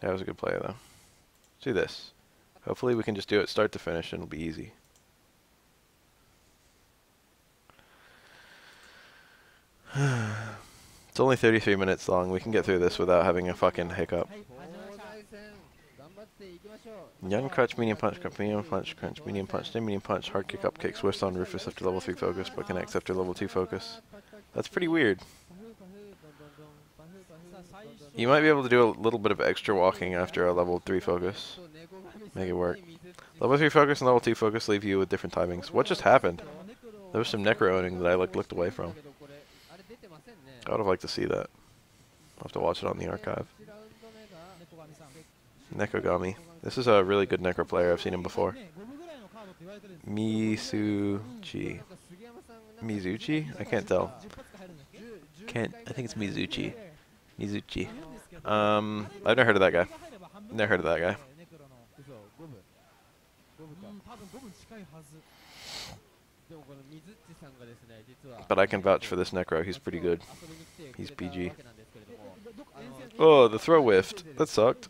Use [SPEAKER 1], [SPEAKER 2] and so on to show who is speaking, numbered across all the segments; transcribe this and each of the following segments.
[SPEAKER 1] That was a good play, though. Let's do this. Hopefully we can just do it start to finish and it'll be easy. It's only 33 minutes long. We can get through this without having a fucking hiccup. Young crunch, medium punch, crunch, medium punch, then medium punch, hard kick up kick, switch on Rufus after level 3 focus, but connects after level 2 focus. That's pretty weird. You might be able to do a little bit of extra walking after a level 3 focus. Make it work. Level 3 focus and level 2 focus leave you with different timings. What just happened? There was some necro owning that I looked away from. I would have liked to see that. I'll have to watch it on the archive. Nekogami. This is a really good necro player. I've seen him before. Mizuchi. Mizuchi? I can't tell. I think it's Mizuchi. Mizuchi. I've never heard of that guy. Never heard of that guy. But I can vouch for this necro. He's pretty good. He's PG. Oh, the throw whiffed. That sucked.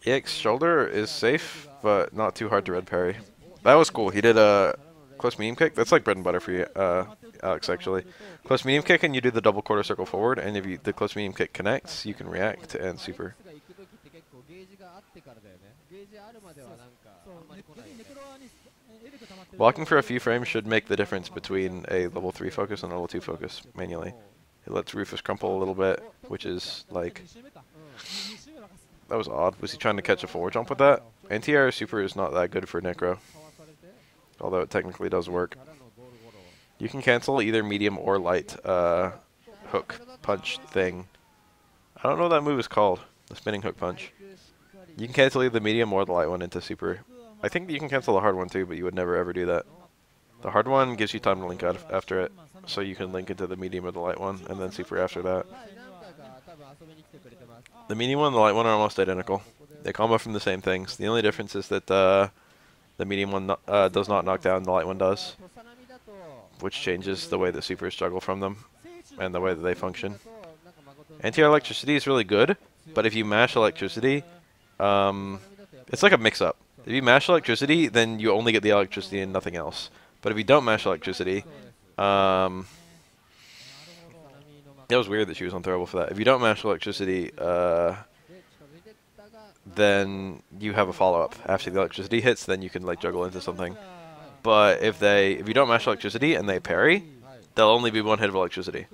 [SPEAKER 1] EX shoulder is safe, but not too hard to red parry. That was cool. He did a close medium kick. That's like bread and butter for you, Alex, actually. Close medium kick and you do the double quarter circle forward, and if the close medium kick connects, you can react and super. Walking for a few frames should make the difference between a level 3 focus and a level 2 focus manually. It lets Rufus crumple a little bit, which is like... That was odd. Was he trying to catch a forward jump with that? Anti-air super is not that good for Necro. Although it technically does work. You can cancel either medium or light hook punch thing. I don't know what that move is called. The spinning hook punch. You can cancel either the medium or the light one into super. I think you can cancel the hard one too, but you would never ever do that. The hard one gives you time to link out after it, so you can link into the medium or the light one, and then super after that. The medium one and the light one are almost identical. They combo from the same things. The only difference is that the medium one does not knock down, the light one does, which changes the way that supers struggle from them and the way that they function. Anti-air electricity is really good, but if you mash electricity, it's like a mix-up. If you mash electricity, then you only get the electricity and nothing else. But if you don't mash electricity, it was weird that she was unthrowable for that. If you don't mash electricity, then you have a follow-up. After the electricity hits, then you can like juggle into something. But if you don't mash electricity and they parry, they'll only be one hit of electricity.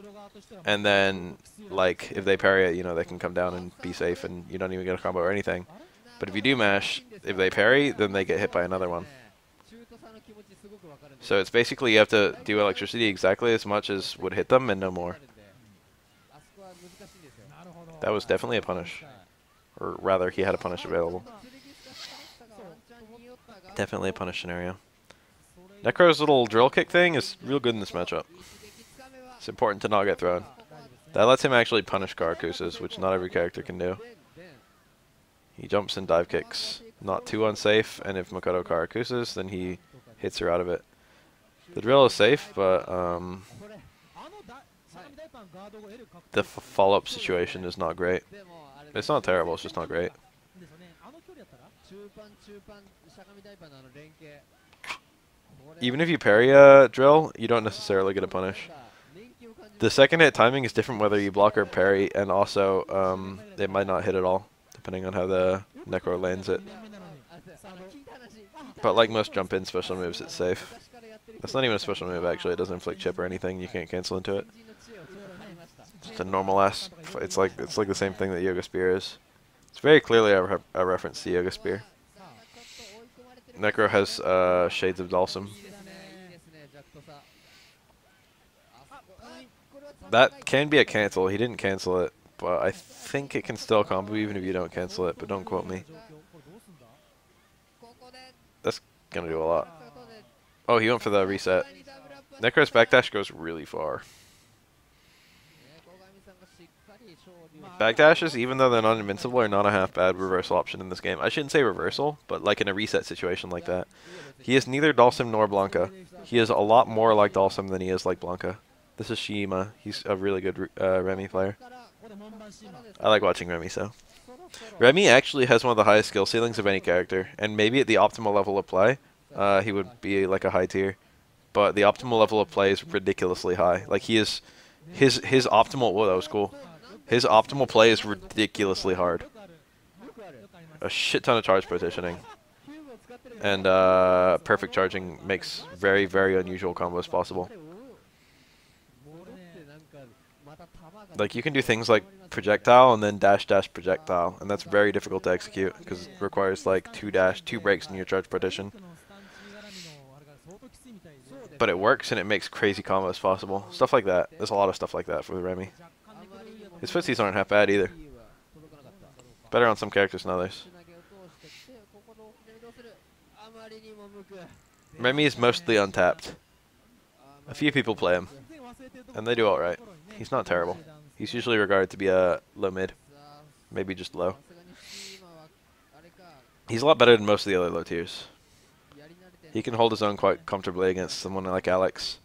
[SPEAKER 1] And then, like, if they parry it, you know, they can come down and be safe, and you don't even get a combo or anything. But if you do mash, if they parry, then they get hit by another one. So it's basically you have to do electricity exactly as much as would hit them and no more. That was definitely a punish. Or rather, he had a punish available. Definitely a punish scenario. Necro's little drill kick thing is real good in this matchup. It's important to not get thrown. That lets him actually punish Karakusas, which not every character can do. He jumps and dive kicks. Not too unsafe, and if Makoto Karakusas, then he hits her out of it. The drill is safe, but the follow-up situation is not great. It's not terrible, it's just not great. Even if you parry a drill, you don't necessarily get a punish. The second hit timing is different whether you block or parry, and also it might not hit at all, depending on how the Necro lands it. But like most jump-in special moves, it's safe. That's not even a special move, actually. It doesn't inflict chip or anything. You can't cancel into it. It's a normal-ass... It's like the same thing that Yoga Spear is. It's very clearly a reference to Yoga Spear. Necro has Shades of Dalsum. That can be a cancel. He didn't cancel it, but I think it can still combo even if you don't cancel it, but don't quote me. That's gonna do a lot. Oh, he went for the reset. Necro's backdash goes really far. Backdashes, even though they're not invincible, are not a half bad reversal option in this game. I shouldn't say reversal, but like in a reset situation like that. He is neither Dalsim nor Blanca. He is a lot more like Dalsim than he is like Blanca. This is Shima. He's a really good Remy player. I like watching Remy, so. Remy actually has one of the highest skill ceilings of any character, and maybe at the optimal level of play, he would be like a high tier. But the optimal level of play is ridiculously high. Like he is, his optimal. Whoa, that was cool. His optimal play is ridiculously hard. A shit ton of charge partitioning. And perfect charging makes very, very unusual combos possible. Like you can do things like projectile and then dash dash projectile, and that's very difficult to execute because it requires like two breaks in your charge partition. But it works and it makes crazy combos possible. Stuff like that. There's a lot of stuff like that for the Remy. His footsies aren't half bad either. Better on some characters than others. Remy is mostly untapped. A few people play him, and they do alright. He's not terrible. He's usually regarded to be a low mid. Maybe just low. He's a lot better than most of the other low tiers. He can hold his own quite comfortably against someone like Alex.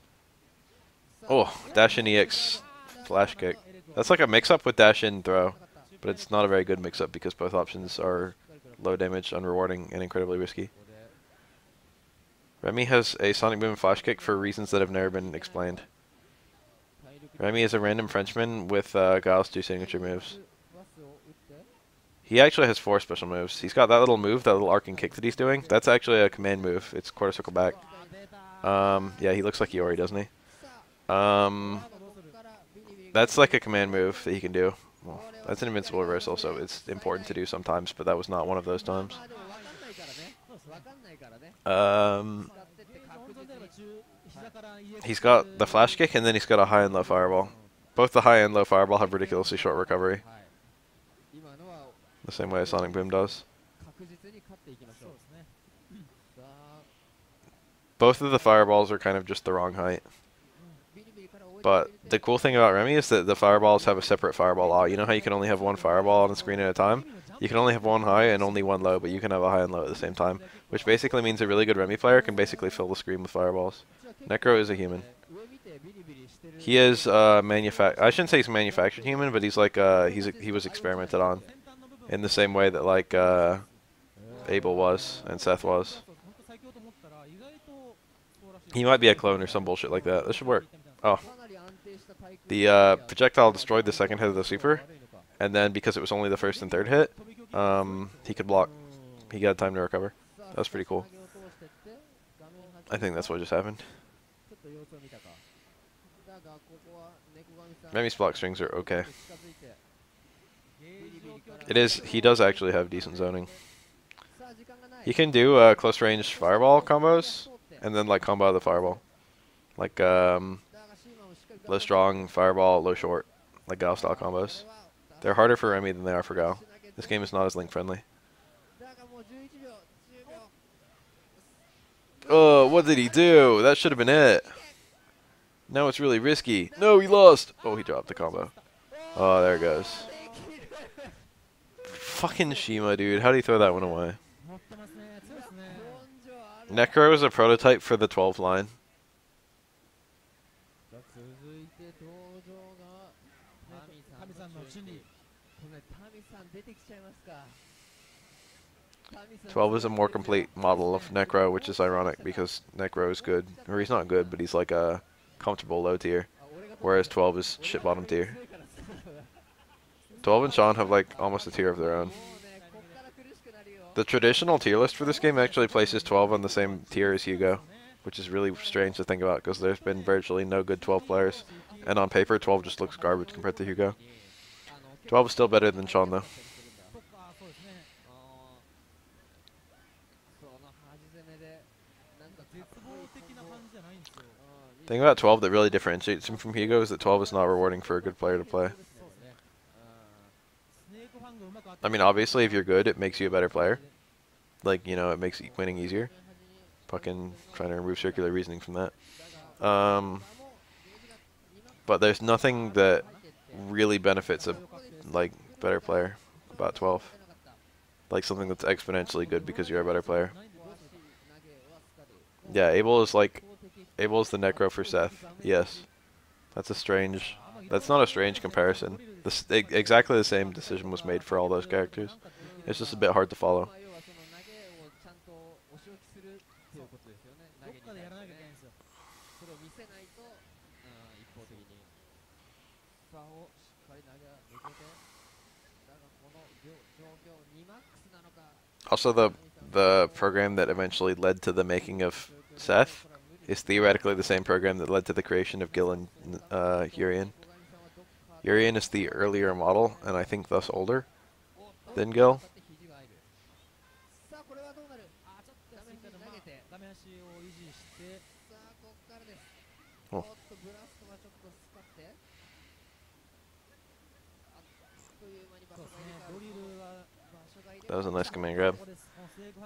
[SPEAKER 1] Oh, dash in EX flash kick. That's like a mix-up with dash in throw, but it's not a very good mix-up because both options are low damage, unrewarding, and incredibly risky. Remy has a Sonic Boom flash kick for reasons that have never been explained. Remy is a random Frenchman with Guile's 2 signature moves. He actually has 4 special moves. He's got that little move, that little arcing kick that he's doing. That's actually a command move. It's quarter circle back. Yeah, he looks like Iori, doesn't he? That's like a command move that he can do. Well, that's an invincible reversal, so it's important to do sometimes, but that was not one of those times. He's got the flash kick, and then he's got a high and low fireball. Both the high and low fireball have ridiculously short recovery. The same way as Sonic Boom does. Both of the fireballs are kind of just the wrong height. But the cool thing about Remy is that the fireballs have a separate fireball law. You know how you can only have one fireball on the screen at a time? You can only have one high and only one low, but you can have a high and low at the same time. Which basically means a really good Remy player can basically fill the screen with fireballs. Necro is a human. He is I shouldn't say he's a manufactured human, but he's like he was experimented on. In the same way that like Abel was and Seth was. He might be a clone or some bullshit like that. This should work. Oh. The projectile destroyed the second hit of the super, and then because it was only the first and third hit, he could block. He got time to recover. That was pretty cool. I think that's what just happened. Remy's block strings are okay. He does actually have decent zoning. He can do close range fireball combos, and then like combo the fireball. Like low strong, fireball, low short. Like Gao style combos. They're harder for Remy than they are for Gao. This game is not as link friendly. Oh, what did he do? That should have been it. Now it's really risky. No, he lost. Oh, he dropped the combo. Oh, there it goes. Fucking Shima, dude. How do you throw that one away? Necro is a prototype for the 12th line. Twelve is a more complete model of Necro, which is ironic because Necro is good. Or he's not good, but he's like a comfortable low tier. Whereas 12 is shit bottom tier. 12 and Sean have like almost a tier of their own. The traditional tier list for this game actually places 12 on the same tier as Hugo, which is really strange to think about because there's been virtually no good 12 players. And on paper, 12 just looks garbage compared to Hugo. 12 is still better than Sean though. The thing about 12 that really differentiates him from Hugo is that 12 is not rewarding for a good player to play. I mean, obviously, if you're good, it makes you a better player. Like, you know, it makes winning easier. Fucking trying to remove circular reasoning from that. But there's nothing that really benefits a like better player. About 12. Like something that's exponentially good because you're a better player. Yeah, Abel is like Abel is the Necro for Seth. Yes. That's a strange. That's not a strange comparison. Exactly the same decision was made for all those characters. It's just a bit hard to follow. Also, the program that eventually led to the making of Seth is theoretically the same program that led to the creation of Gil and Urian. Urian is the earlier model, and I think thus older than Gil. Oh. That was a nice command grab.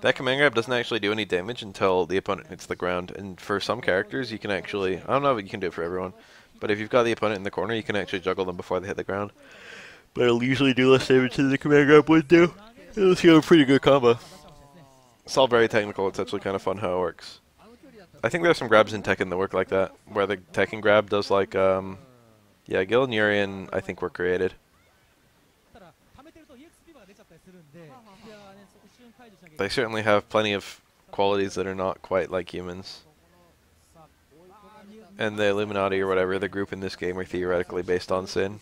[SPEAKER 1] That command grab doesn't actually do any damage until the opponent hits the ground, and for some characters you can actually, I don't know if you can do it for everyone, but if you've got the opponent in the corner you can actually juggle them before they hit the ground. But it'll usually do less damage than the command grab would do. It'll see a pretty good combo. It's all very technical, it's actually kind of fun how it works. I think there's some grabs in Tekken that work like that, where the Tekken grab does like, yeah, Gil and Urian I think were created. They certainly have plenty of qualities that are not quite like humans. And the Illuminati or whatever, the group in this game, are theoretically based on Sin.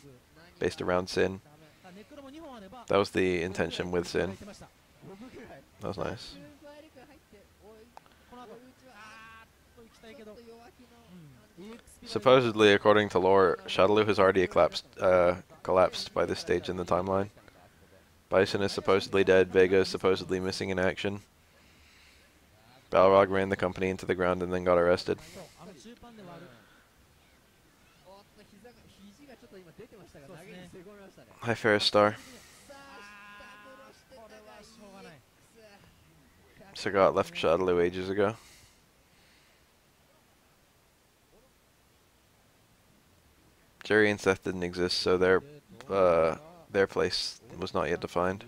[SPEAKER 1] Based around Sin. That was the intention with Sin. That was nice. Supposedly, according to lore, Shadaloo has already collapsed by this stage in the timeline. Bison is supposedly dead, Vega is supposedly missing in action. Balrog ran the company into the ground and then got arrested. Hi, Ferris Star. Sagat left Shadaloo ages ago. Jerry and Seth didn't exist, so their place was not yet defined.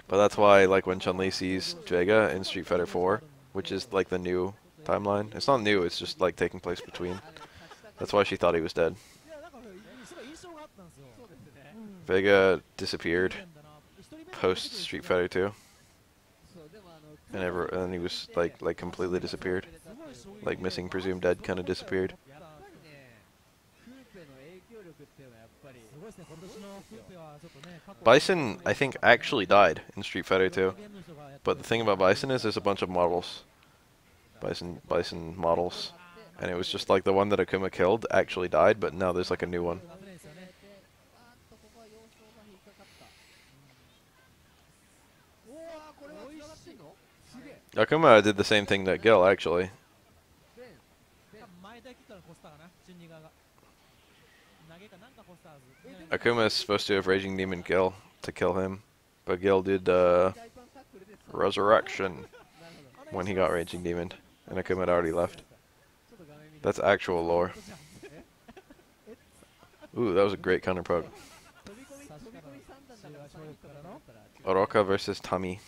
[SPEAKER 1] But that's why, like, when Chun-Li sees Vega in Street Fighter 4, which is like the new timeline, it's not new, it's just like taking place between. That's why she thought he was dead. Vega disappeared post Street Fighter 2, and he was like completely disappeared, like missing, presumed dead, kind of disappeared. Bison, I think, actually died in Street Fighter 2, but the thing about Bison is there's a bunch of models, Bison models, and it was just like the one that Akuma killed actually died, but now there's like a new one. Akuma did the same thing that Gil, actually. Akuma is supposed to have Raging Demon Gil to kill him, but Gil did Resurrection when he got Raging Demon, and Akuma had already left. That's actual lore. Ooh, that was a great counter poke. Oroka versus Tami.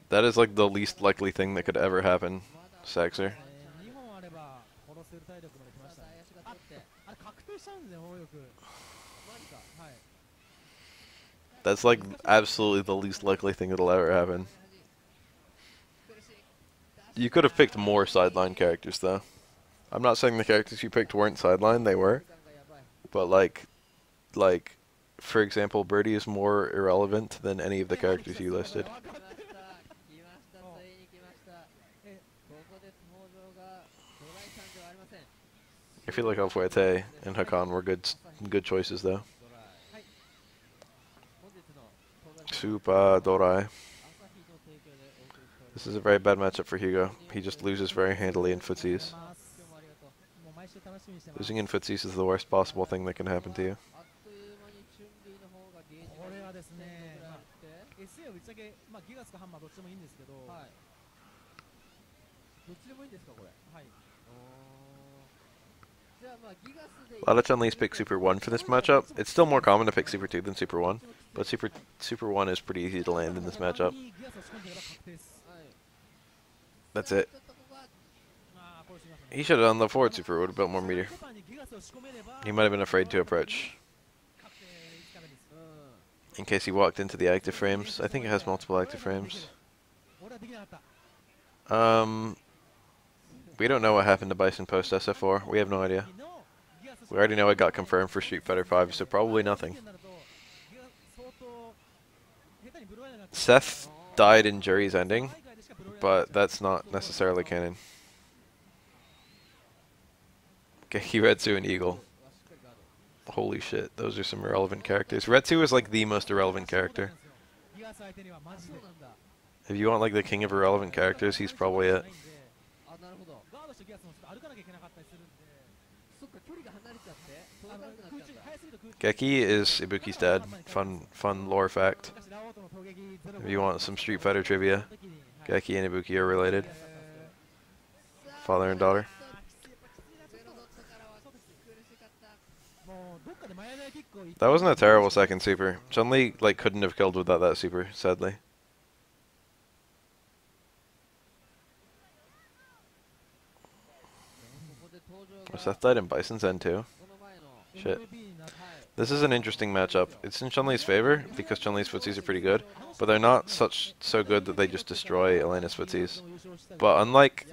[SPEAKER 1] That is like the least likely thing that could ever happen, Saxer. That's like absolutely the least likely thing that'll ever happen. You could have picked more sideline characters, though. I'm not saying the characters you picked weren't sideline, they were. But like, for example, Birdie is more irrelevant than any of the characters you listed. I feel like Alfuete and Hakan were good choices, though. Super Dorai. This is a very bad matchup for Hugo. He just loses very handily in footsies. Losing in footsies is the worst possible thing that can happen to you. A lot of Chun-Li's pick Super 1 for this matchup. It's still more common to pick Super 2 than Super 1, but Super 1 is pretty easy to land in this matchup. That's it. He should have done the forward Super, would have built more meter. He might have been afraid to approach. In case he walked into the active frames. I think it has multiple active frames. We don't know what happened to Bison post SF4. We have no idea. We already know it got confirmed for Street Fighter 5, so probably nothing. Seth died in Jury's ending, but that's not necessarily canon. Okay, Retsu and Eagle. Holy shit, those are some irrelevant characters. Retsu is like the most irrelevant character. If you want like the king of irrelevant characters, he's probably it. Geki is Ibuki's dad. Fun lore fact. If you want some Street Fighter trivia, Geki and Ibuki are related. Father and daughter. That wasn't a terrible second super. Chun-Li like couldn't have killed without that super, sadly. Seth died in Bison's end too. Shit. This is an interesting matchup. It's in Chun-Li's favor because Chun-Li's footsies are pretty good, but they're not so good that they just destroy Elena's footsies. But unlike,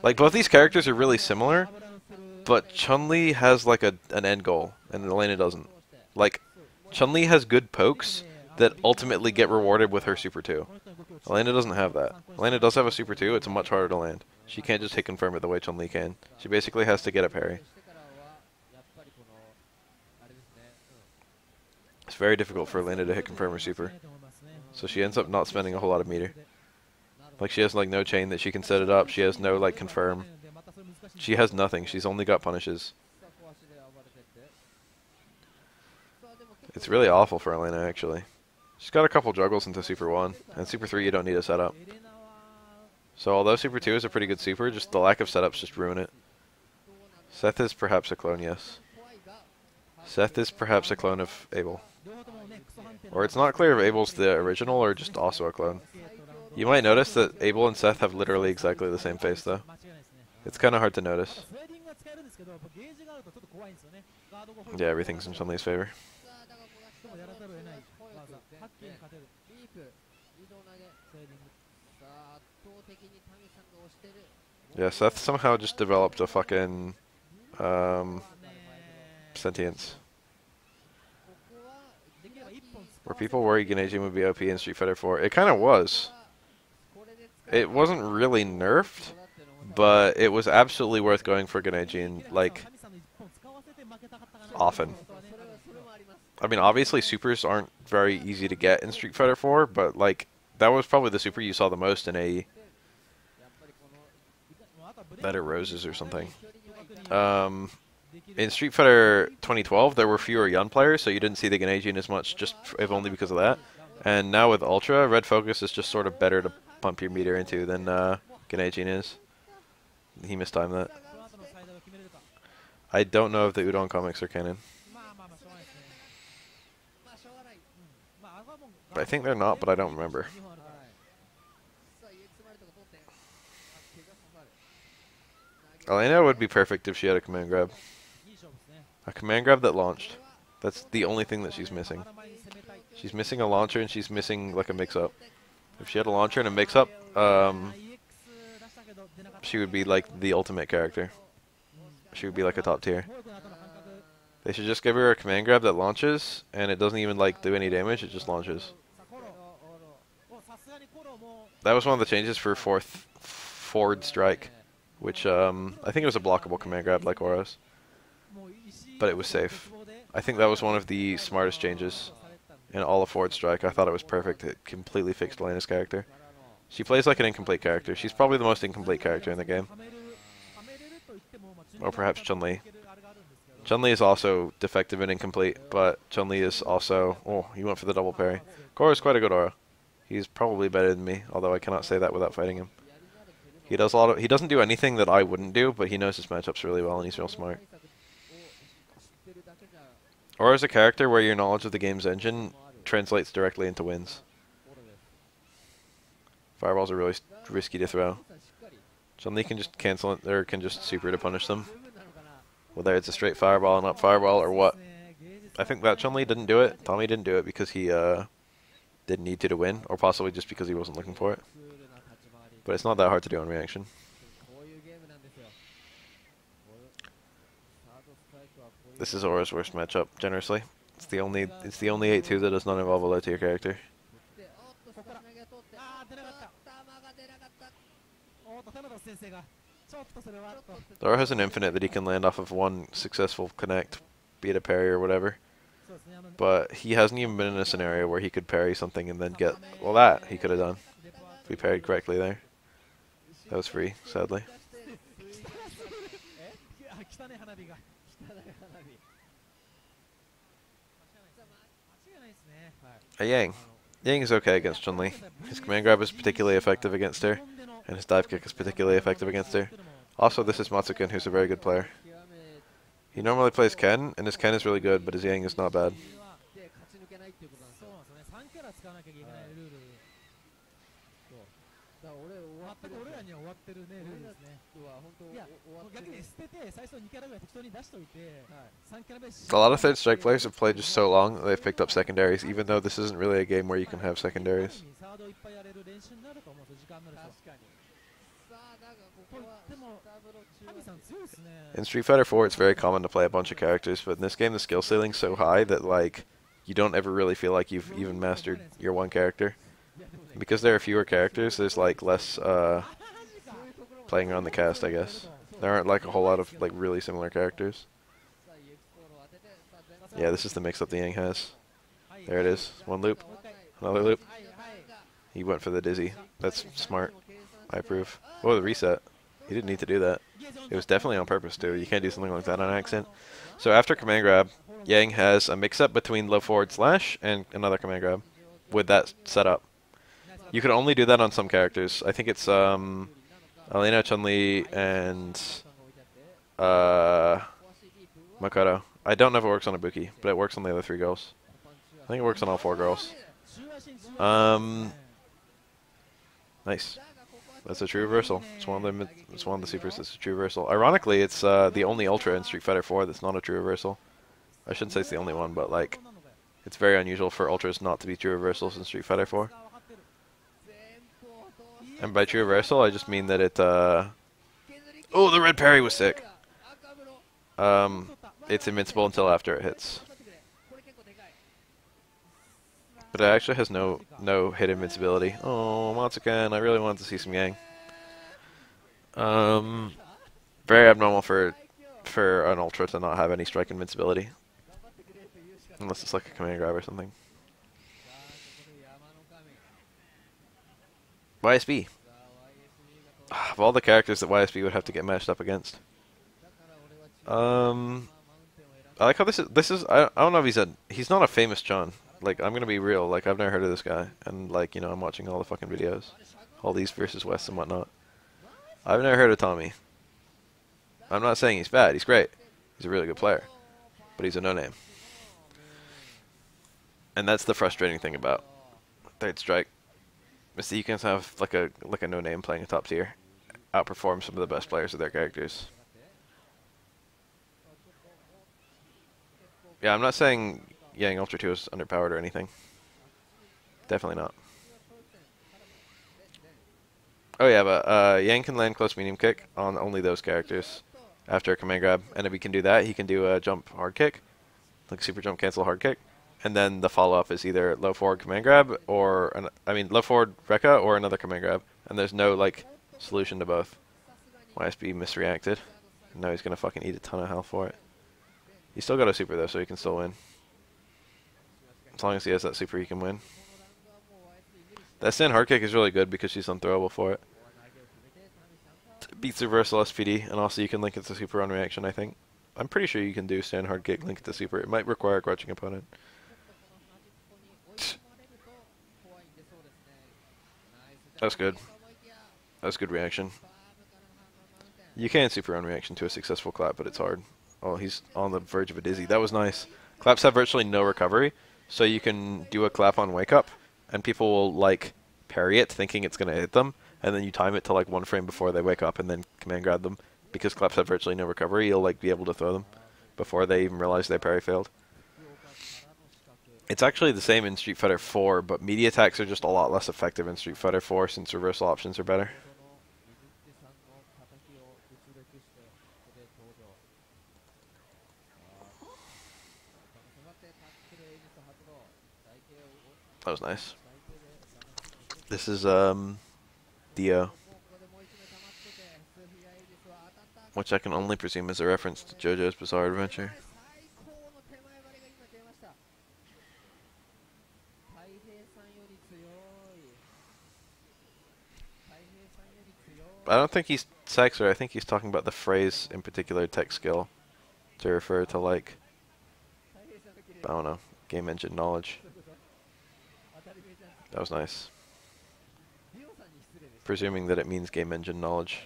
[SPEAKER 1] both these characters are really similar, but Chun-Li has like an end goal, and Elena doesn't. Like, Chun-Li has good pokes that ultimately get rewarded with her Super 2. Elena doesn't have that. Elena does have a Super 2, it's much harder to land. She can't just hit confirm it the way Chun-Li can. She basically has to get a parry. It's very difficult for Elena to hit confirm her Super. So she ends up not spending a whole lot of meter. Like, she has like no chain that she can set it up, she has no like confirm. She has nothing, she's only got punishes. It's really awful for Elena, actually. She's got a couple juggles into Super 1, and Super 3 you don't need a setup. So although Super 2 is a pretty good super, just the lack of setups just ruin it. Seth is perhaps a clone, yes. Seth is perhaps a clone of Abel. Or it's not clear if Abel's the original or just also a clone. You might notice that Abel and Seth have literally exactly the same face, though. It's kind of hard to notice. Yeah, everything's in Chun-Li's favor. Yeah, Seth somehow just developed a fucking sentience. Where people worry Genejin would be OP in Street Fighter 4. It kind of was. It wasn't really nerfed, but it was absolutely worth going for Genejin, like, often. I mean, obviously supers aren't very easy to get in Street Fighter 4, but, like, that was probably the super you saw the most in AE. That or Roses or something. In Street Fighter 2012, there were fewer Yun players, so you didn't see the Genejin as much, just if only because of that. And now with Ultra, Red Focus is just sort of better to pump your meter into than Genejin is. He mistimed that. I don't know if the Udon comics are canon. I think they're not, but I don't remember. Elena would be perfect if she had a command grab. A command grab that launched. That's the only thing that she's missing. She's missing a launcher and she's missing like a mix-up. If she had a launcher and a mix-up, she would be like the ultimate character. She would be like a top tier. They should just give her a command grab that launches, and it doesn't even like do any damage, it just launches. That was one of the changes for forward strike, which I think it was a blockable command grab like Aura's, but it was safe. I think that was one of the smartest changes in all of forward strike. I thought it was perfect. It completely fixed Elena's character. She plays like an incomplete character. She's probably the most incomplete character in the game. Or perhaps Chun-Li. Chun-Li is also defective and incomplete, but Chun-Li is also... Oh, he went for the double parry. Korra is quite a good aura. He's probably better than me, although I cannot say that without fighting him. He does a lot of. He doesn't do anything that I wouldn't do, but he knows his matchups really well and he's real smart. Or as a character where your knowledge of the game's engine translates directly into wins. Fireballs are really risky to throw. Chun-Li can just cancel it, or can just super to punish them. Whether it's a straight fireball and up fireball or what. I think that Chun-Li didn't do it. Tommy didn't do it because he didn't need to win, or possibly just because he wasn't looking for it. But it's not that hard to do on reaction. This is Aura's worst matchup, generously. It's the only 8-2 that does not involve a low tier character. Aura has an infinite that he can land off of one successful connect, be it a parry or whatever. But he hasn't even been in a scenario where he could parry something and then get... Well, that he could have done. If he parried correctly there. That was free, sadly. Yang. Yang is okay against Chun-Li. His command grab is particularly effective against her, and his dive kick is particularly effective against her. Also, this is Matsuken, who's a very good player. He normally plays Ken, and his Ken is really good, but his Yang is not bad. A lot of third strike players have played just so long that they've picked up secondaries, even though this isn't really a game where you can have secondaries. In Street Fighter 4, it's very common to play a bunch of characters, but in this game, the skill ceiling's so high that like you don't ever really feel like you've even mastered your one character. Because there are fewer characters, there's like less playing around the cast, I guess. There aren't like a whole lot of like really similar characters. Yeah, this is the mix-up the Yang has. There it is. One loop, another loop. He went for the dizzy. That's smart. I approve. Oh, the reset. He didn't need to do that. It was definitely on purpose too. You can't do something like that on accident. So after command grab, Yang has a mix-up between low forward slash and another command grab with that setup. You can only do that on some characters. I think it's Elena, Chun-Li, and Makoto. I don't know if it works on Ibuki, but it works on the other 3 girls. I think it works on all 4 girls. Nice. That's a true reversal. It's one of the supers that's a true reversal. Ironically, it's the only Ultra in Street Fighter 4 that's not a true reversal. I shouldn't say it's the only one, but like, it's very unusual for Ultras not to be true reversals in Street Fighter 4. And by true reversal, I just mean that it, oh, the red parry was sick. It's invincible until after it hits. But it actually has no hit invincibility. Oh, Matsuken, I really wanted to see some Yang. Very abnormal for an Ultra to not have any strike invincibility. Unless it's like a command grab or something. YSB. Of all the characters that YSB would have to get matched up against. I like how this is I don't know if he's not a famous John. Like, I'm gonna be real, like I've never heard of this guy, and like, you know, I'm watching all the fucking videos. All these versus West and whatnot. I've never heard of Tommy. I'm not saying he's bad, he's great. He's a really good player. But he's a no-name. And that's the frustrating thing about Third Strike. Is that you can have like a no-name playing a top tier outperform some of the best players of their characters. Yeah, I'm not saying Yang Ultra 2 is underpowered or anything. Definitely not. Oh yeah, but Yang can land close medium kick on only those characters after a command grab. And if he can do that, he can do a jump hard kick. Like super jump cancel hard kick. And then the follow-up is either low forward command grab or, low forward Rekka or another command grab. And there's no, like, solution to both. YSB misreacted. Now he's going to fucking eat a ton of health for it. He's still got a super, though, so he can still win. As long as he has that super, he can win. That stand hard kick is really good because she's unthrowable for it. Beats reversal SPD, and also you can link it to super on reaction, I think. I'm pretty sure you can do stand hard kick, link it to super. It might require a crouching opponent. That's good. That's good reaction. You can super on reaction to a successful clap, but it's hard. Oh, he's on the verge of a dizzy. That was nice. Claps have virtually no recovery, so you can do a clap on wake up, and people will like parry it, thinking it's gonna hit them, and then you time it to like 1 frame before they wake up, and then command grab them. Because claps have virtually no recovery, you'll like be able to throw them before they even realize their parry failed. It's actually the same in Street Fighter 4, but media attacks are just a lot less effective in Street Fighter 4 since reversal options are better. That was nice. This is Dio, which I can only presume is a reference to JoJo's Bizarre Adventure. I don't think he's Saxer, I think he's talking about the phrase in particular, tech skill, to refer to like, I don't know, game engine knowledge. That was nice. Presuming that it means game engine knowledge.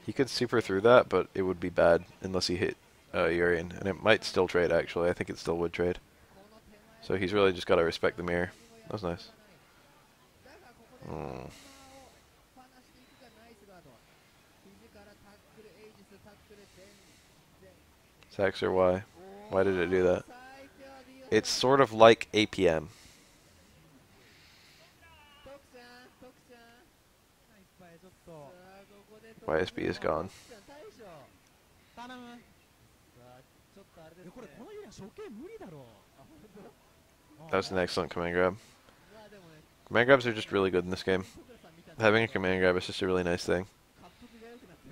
[SPEAKER 1] He could super through that, but it would be bad unless he hit Urian, and it might still trade actually. I think it still would trade. So he's really just got to respect the mirror. That was nice. Saxer, why? Why did it do that? It's sort of like APM. YSB is gone. That was an excellent command grab. Command grabs are just really good in this game. Having a command grab is just a really nice thing.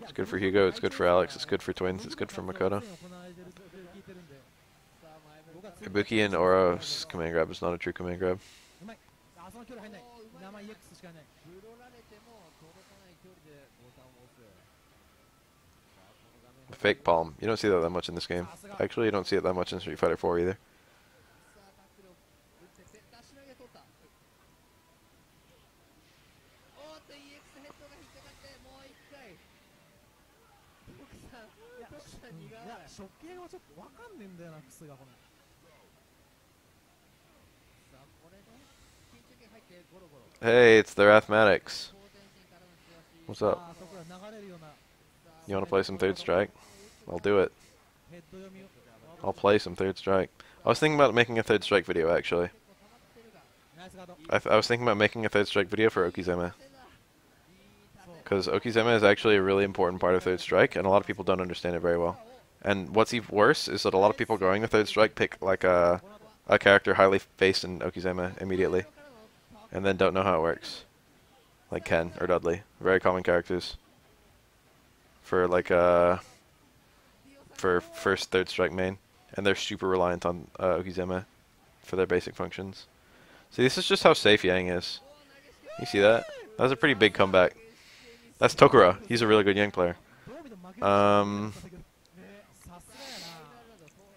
[SPEAKER 1] It's good for Hugo, it's good for Alex, it's good for Twins, it's good for Makoto. Ibuki and Oro's command grab is not a true command grab. Fake palm. You don't see that much in this game. Actually, you don't see it that much in Street Fighter 4 either. Hey, it's the Rathmatics. What's up? You want to play some Third Strike? I'll do it. I'll play some Third Strike. I was thinking about making a Third Strike video, actually. I was thinking about making a Third Strike video for Okizeme. Because Okizeme is actually a really important part of Third Strike, and a lot of people don't understand it very well. And what's even worse is that a lot of people going to Third Strike pick like a character highly based in Okizeme immediately, and then don't know how it works. Like Ken or Dudley. Very common characters. For like for first Third Strike main, and they're super reliant on Okizeme for their basic functions. See, this is just how safe Yang is. You see that? That was a pretty big comeback. That's Tokura. He's a really good Yang player.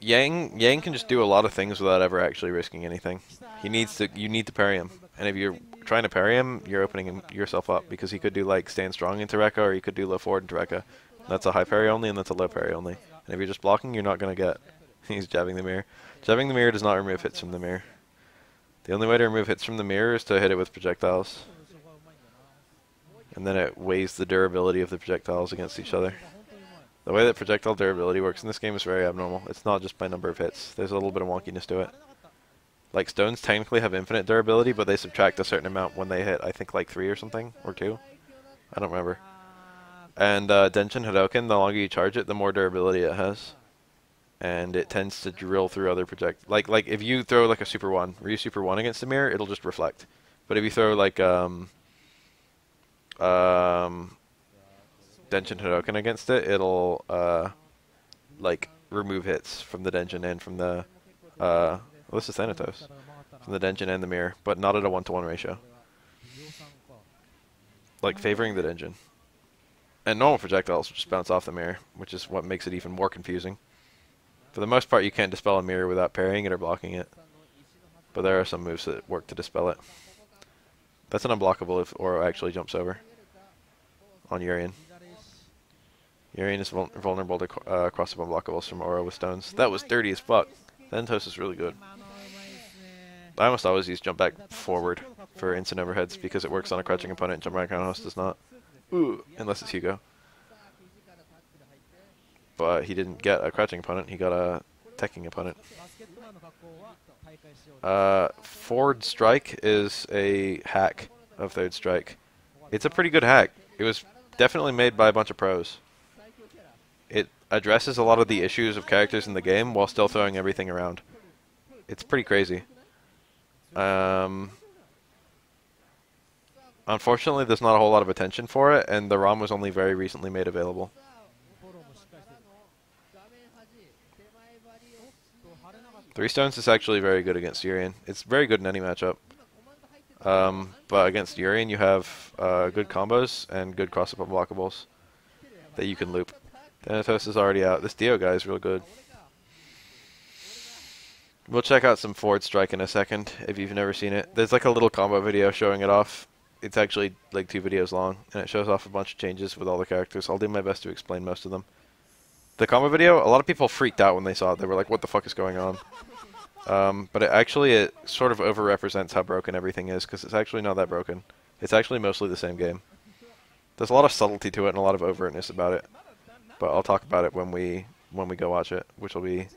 [SPEAKER 1] Yang can just do a lot of things without ever actually risking anything. You need to parry him, and if you're trying to parry him, you're opening yourself up, because he could do like stand strong into Rekka, or he could do low forward into Rekka. That's a high parry only, and that's a low parry only. And if you're just blocking, you're not gonna get. He's jabbing the mirror. Jabbing the mirror does not remove hits from the mirror. The only way to remove hits from the mirror is to hit it with projectiles, and then it weighs the durability of the projectiles against each other. The way that projectile durability works in this game is very abnormal. It's not just by number of hits. There's a little bit of wonkiness to it. Like, stones technically have infinite durability, but they subtract a certain amount when they hit, I think, like 3 or something, or 2. I don't remember. And Denshin Hadoken, the longer you charge it, the more durability it has. And it tends to drill through other like if you throw like a Super 1, Ryu Super 1 against the mirror, it'll just reflect. But if you throw like Denshin Hadoken against it, it'll like remove hits from the Denshin and from the well, this is Thanatos, from the Denshin and the mirror, but not at a 1-to-1 ratio, like favoring the Denshin. And normal projectiles just bounce off the mirror, which is what makes it even more confusing. For the most part, you can't dispel a mirror without parrying it or blocking it. But there are some moves that work to dispel it. That's an unblockable if Oro actually jumps over on Urian. Urian is vulnerable to cross-up unblockables from Oro with stones. That was dirty as fuck. Ventos is really good. I almost always use jump back forward for instant overheads because it works on a crouching opponent. Jump back on host does not. Ooh, unless it's Hugo. But he didn't get a crouching opponent, he got a teching opponent. Forward strike is a hack of third strike. It's a pretty good hack. It was definitely made by a bunch of pros. It addresses a lot of the issues of characters in the game while still throwing everything around. It's pretty crazy. Unfortunately, there's not a whole lot of attention for it, and the ROM was only very recently made available. 3 stones is actually very good against Urian. It's very good in any matchup. But against Urian, you have good combos and good cross-up unblockables that you can loop. Thanatos is already out. This Dio guy is real good. We'll check out some forward strike in a second if you've never seen it. There's like a little combo video showing it off. It's actually like 2 videos long, and it shows off a bunch of changes with all the characters. I'll do my best to explain most of them. The combo video, a lot of people freaked out when they saw it. They were like, what the fuck is going on? But it sort of overrepresents how broken everything is, because it's actually not that broken. It's actually mostly the same game. There's a lot of subtlety to it and a lot of overtness about it. But I'll talk about it when we go watch it, which will be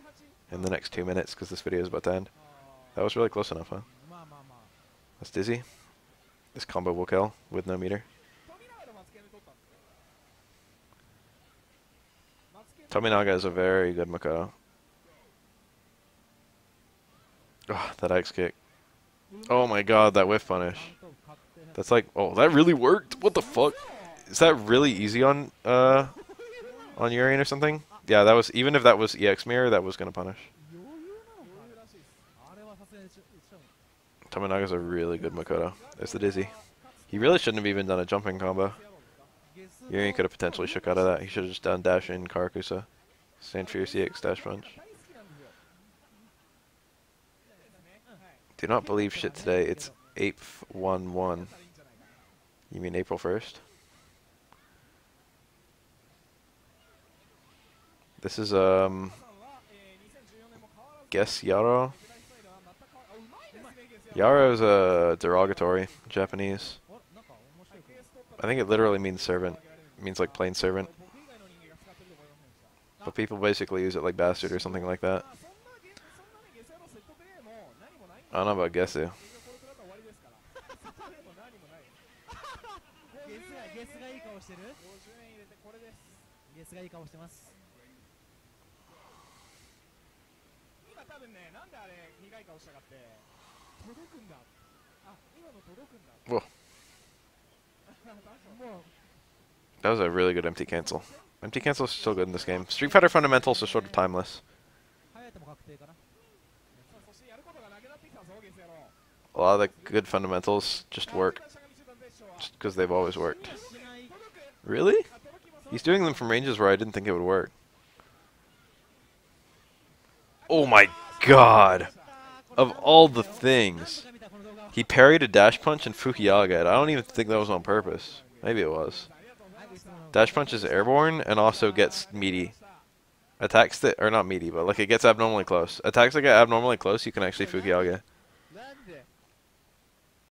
[SPEAKER 1] in the next 2 minutes, because this video is about to end. That was really close enough, huh? That's Dizzy. This combo will kill with no meter. Tominaga is a very good Makoto. Oh, that X kick. Oh my god, that whiff punish. That's like, oh, that really worked? What the fuck? Is that really easy on Urian or something? Yeah, that was, even if that was EX mirror, that was gonna punish. Tominaga's a really good Makoto. There's the Dizzy. He really shouldn't have even done a jumping combo. Urian could have potentially shook out of that. He should have just done dash in Karakusa. Stand Fierce EX dash punch. Do not believe shit today. It's 8/1/1. You mean April 1st? This is guess Yaro. Yaro is a derogatory Japanese. I think it literally means servant. It means like plain servant. But people basically use it like bastard or something like that. I don't know about Gesu. Whoa. That was a really good empty cancel. Empty cancel is still good in this game. Street Fighter fundamentals are sort of timeless. A lot of the good fundamentals just work. Just because they've always worked. Really? He's doing them from ranges where I didn't think it would work. Oh my god! Of all the things. He parried a dash punch and Fukiyaga. I don't even think that was on purpose. Maybe it was. Dash punch is airborne and also gets meaty. Attacks that, or not meaty, but like it gets abnormally close. Attacks that get abnormally close, you can actually Fukiyaga.